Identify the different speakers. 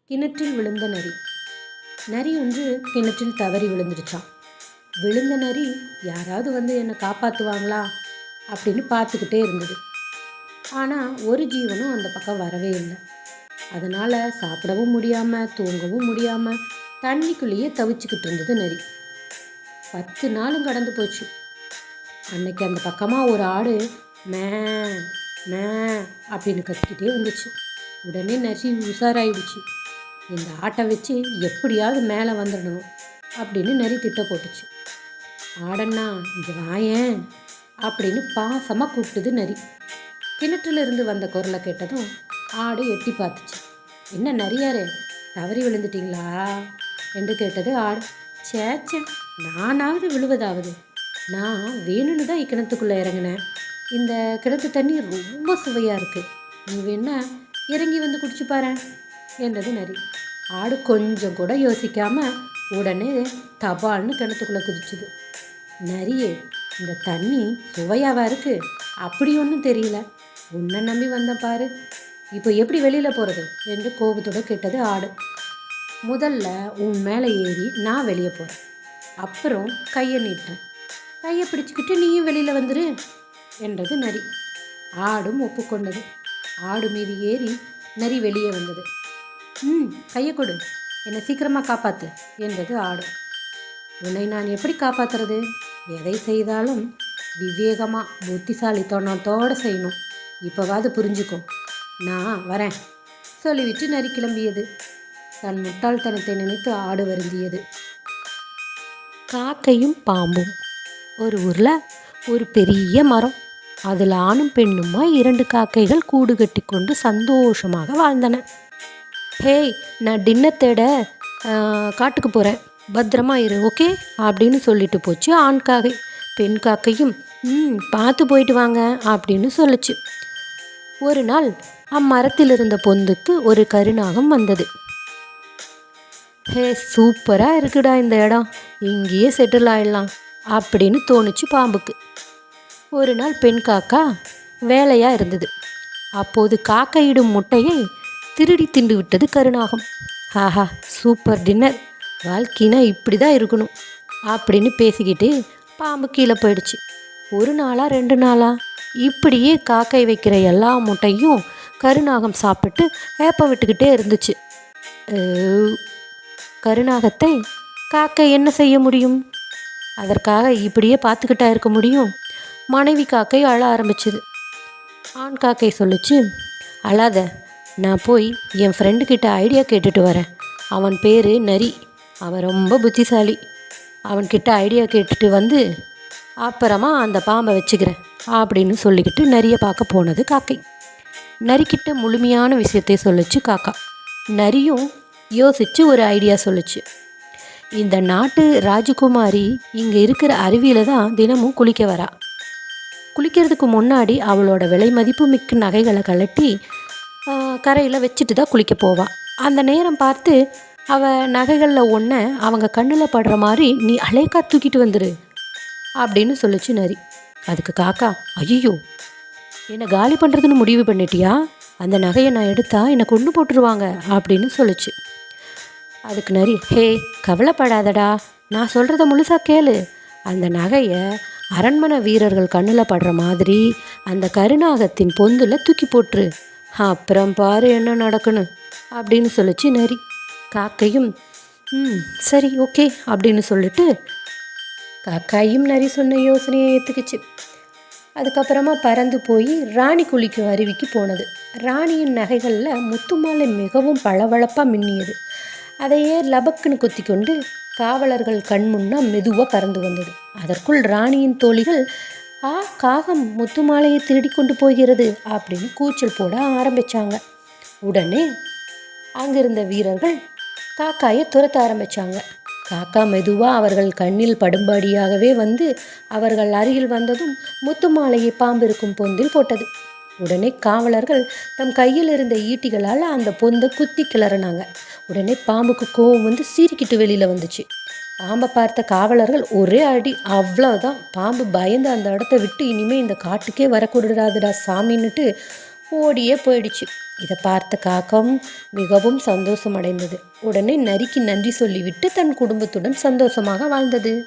Speaker 1: கிணற்றில் விழுந்த நரி. நரி ஒன்று கிணற்றில் தவறி விழுந்துடுச்சான். விழுந்த நரி யாராவது வந்து என்னை காப்பாற்றுவாங்களா அப்படின்னு பார்த்துக்கிட்டே இருந்தது. ஆனால் ஒரு ஜீவனும் அந்த பக்கம் வரவே இல்லை. அதனால் சாப்பிடவும் முடியாமல் தூங்கவும் முடியாமல் தண்ணிக்குள்ளேயே தவிச்சுக்கிட்டு இருந்தது நரி. 10 நாளும் கடந்து போச்சு. அன்னைக்கு அந்த பக்கமாக ஒரு ஆடு மே மே அப்படின்னு கத்திக்கிட்டே வந்துச்சு. உடனே நரி உஷாராயிடுச்சு. இந்த ஆட்டை வச்சு எப்படியாவது மேலே வந்துடணும் அப்படின்னு நரி திட்ட போட்டுச்சு. ஆடண்ணா இங்கே வாயேன் அப்படின்னு பாசமாக கூப்பிட்டுது நரி. கிணற்றிலிருந்து வந்த குரலை கேட்டதும் ஆடு எட்டி பார்த்துச்சு. என்ன நரியாரே, தவறி விழுந்துட்டீங்களா என்று கேட்டது ஆடு. சேச்சே, நானாவது விழுவதாவது, நான் வேணும்னு தான் இக்கிணத்துக்குள்ளே இறங்கினேன். இந்த கிணத்து தண்ணி ரொம்ப சுவையாக இருக்குது, நீ வேணா இறங்கி வந்து குடிச்சு பாரு என்றது நரி. ஆடு கொஞ்சம் கூட யோசிக்காமல் உடனே தபால்னு கிணத்துக்குள்ளே குதிச்சுது. நரியே, இந்த தண்ணி சுவையாவா இருக்குது? அப்படி ஒன்றும் தெரியல, உன்னை நம்பி வந்தேன் பாரு, இப்போ எப்படி வெளியில் போகிறது என்று கோபத்தோடு கேட்டது ஆடு. முதல்ல உன் மேலே ஏறி நான் வெளியே போகிறேன், அப்புறம் கையை நீட்டுறேன், கையை பிடிச்சிக்கிட்டு நீயும் வெளியில் வந்துரு என்றது நரி. ஆடும் ஒப்புக்கொண்டது. ஆடு மீது ஏறி நரி வெளியே வந்தது. கையை கொடு, என்னை சீக்கிரமாக காப்பாற்று என்றது ஆடு. உன்னை நான் எப்படி காப்பாற்றுறது? எதை செய்தாலும் விவேகமாக புத்திசாலித்தனத்தோடு செய்யணும், இப்போவாது புரிஞ்சுக்கும், நான் வரேன் சொல்லிவிட்டு நரி கிளம்பியது. தன் முட்டாள்தனத்தை நினைத்து ஆடு வருந்தியது. காக்கையும் பாம்பும். ஒரு ஊரில் ஒரு பெரிய மரம், அதில் ஆணும் பெண்ணுமா 2 காக்கைகள் கூடு கட்டி கொண்டு சந்தோஷமாக வாழ்ந்தன. ஹேய், நான் டின்னர் தேட காட்டுக்கு போகிறேன், பத்திரமா இரு, ஓகே அப்படின்னு சொல்லிட்டு போச்சு ஆண் காக்கை. பெண் காக்கையும் பார்த்து போயிட்டு வாங்க அப்படின்னு சொல்லுச்சு. ஒரு நாள் அம்மரத்தில் இருந்த பொந்துக்கு ஒரு கருநாகம் வந்தது. ஹே, சூப்பராக இருக்குடா இந்த இடம், இங்கேயே செட்டில் ஆயிடலாம் அப்படின்னு தோணுச்சு பாம்புக்கு. ஒரு நாள் பெண் காக்கா வேலையாக இருந்தது. அப்போது காக்கையிடும் முட்டையை திருடி திண்டு விட்டது கருநாகம். ஆஹா, சூப்பர் டின்னர், வாழ்க்கைனா இப்படி தான் இருக்கணும் அப்படின்னு பேசிக்கிட்டு பாம்பு கீழே போயிடுச்சு. 1 நாளா 2 நாளா இப்படியே காக்கை வைக்கிற எல்லா முட்டையும் கருநாகம் சாப்பிட்டு ஏப்ப விட்டுக்கிட்டே இருந்துச்சு. கருநாகத்தை காக்கை என்ன செய்ய முடியும்? அதற்காக இப்படியே பார்த்துக்கிட்டா இருக்க முடியும்? மனைவி காக்கை அழ ஆரம்பிச்சுது. ஆண் காக்கை சொல்லிச்சு, அழாத, நான் போய் என் ஃப்ரெண்டுக்கிட்ட ஐடியா கேட்டுட்டு வரேன். அவன் பேர் நரி, அவன் ரொம்ப புத்திசாலி, அவன்கிட்ட ஐடியா கேட்டுட்டு வந்து அப்புறமா அந்த பாம்பை வச்சுக்கிறேன் அப்படின்னு சொல்லிக்கிட்டு நரியை பார்க்க போனது காக்கை. நரிக்கிட்ட முழுமையான விஷயத்தை சொல்லிச்சு காக்கா. நரியும் யோசித்து ஒரு ஐடியா சொல்லிச்சு. இந்த நாட்டு ராஜகுமாரி இங்கே இருக்கிற அருவியில் தான் தினமும் குளிக்க வரா. குளிக்கிறதுக்கு முன்னாடி அவளோட விலை மதிப்பு மிக்க நகைகளை கழட்டி கரையில் வச்சுட்டு தான் குளிக்க போவாள். அந்த நேரம் பார்த்து அவள் நகைகளில் ஒன்றை அவங்க கண்ணில் படுற மாதிரி நீ அலேக்கா தூக்கிட்டு வந்துரு அப்படின்னு சொல்லிச்சு நரி. அதுக்கு காக்கா, ஐயோ, என்னை காலி பண்ணுறதுன்னு முடிவு பண்ணிட்டியா? அந்த நகையை நான் எடுத்தா என்னை கொண்டு போட்டுருவாங்க அப்படின்னு சொல்லிச்சு. அதுக்கு நரி, ஹே, கவலைப்படாதடா, நான் சொல்கிறத முழுசாக கேளு. அந்த நகையை அரண்மனை வீரர்கள் கண்ணில் படுற மாதிரி அந்த கருநாகத்தின் பொந்தில் தூக்கி போட்டுரு, அப்புறம் பாரு என்ன நடக்குன்னு அப்படின்னு சொல்லிச்சு நரி. காக்கையும் சரி, ஓகே அப்படின்னு சொல்லிட்டு காக்காயும் நரி சொன்ன யோசனையை ஏற்றுக்குச்சு. அதுக்கப்புறமா பறந்து போய் ராணி குளிக்கும் அருவிக்கு போனது. ராணியின் நகைகளில் முத்துமாலை மிகவும் பளபளப்பாக மின்னியது. அதையே லபக்குன்னு குத்தி கொண்டு காவலர்கள் கண் முன்னா மெதுவாக பறந்து வந்தது. அதற்குள் ராணியின் தோழிகள், காகம் முத்துமாலையை திருடி கொண்டு போகிறது அப்படின்னு கூச்சல் போட ஆரம்பித்தாங்க. உடனே அங்கிருந்த வீரர்கள் காக்காயை துரத்த ஆரம்பித்தாங்க. காக்கா மெதுவாக அவர்கள் கண்ணில் படும்படியாகவே வந்து அவர்கள் அருகில் வந்ததும் முத்துமாலையை பாம்பு இருக்கும் பொந்தில் போட்டது. உடனே காவலர்கள் தம் கையில் இருந்த ஈட்டிகளால் அந்த பொந்தை குத்தி கிளறினாங்க. உடனே பாம்புக்கு கோவம் வந்து சீறிக்கிட்டு வெளியில் வந்துச்சு. பாம்பை பார்த்த காவலர்கள் ஒரே அடி, அவ்வளோதான். பாம்பு பயந்து அந்த இடத்த விட்டு இனிமேல் இந்த காட்டுக்கே வரக்கூடாதுடா சாமின்னுட்டு ஓடியே போயிடுச்சு. இதை பார்த்த காக்கம் மிகவும் சந்தோஷம் அடைந்தது. உடனே நரிக்கு நன்றி சொல்லிவிட்டு தன் குடும்பத்துடன் சந்தோஷமாக வாழ்ந்தது.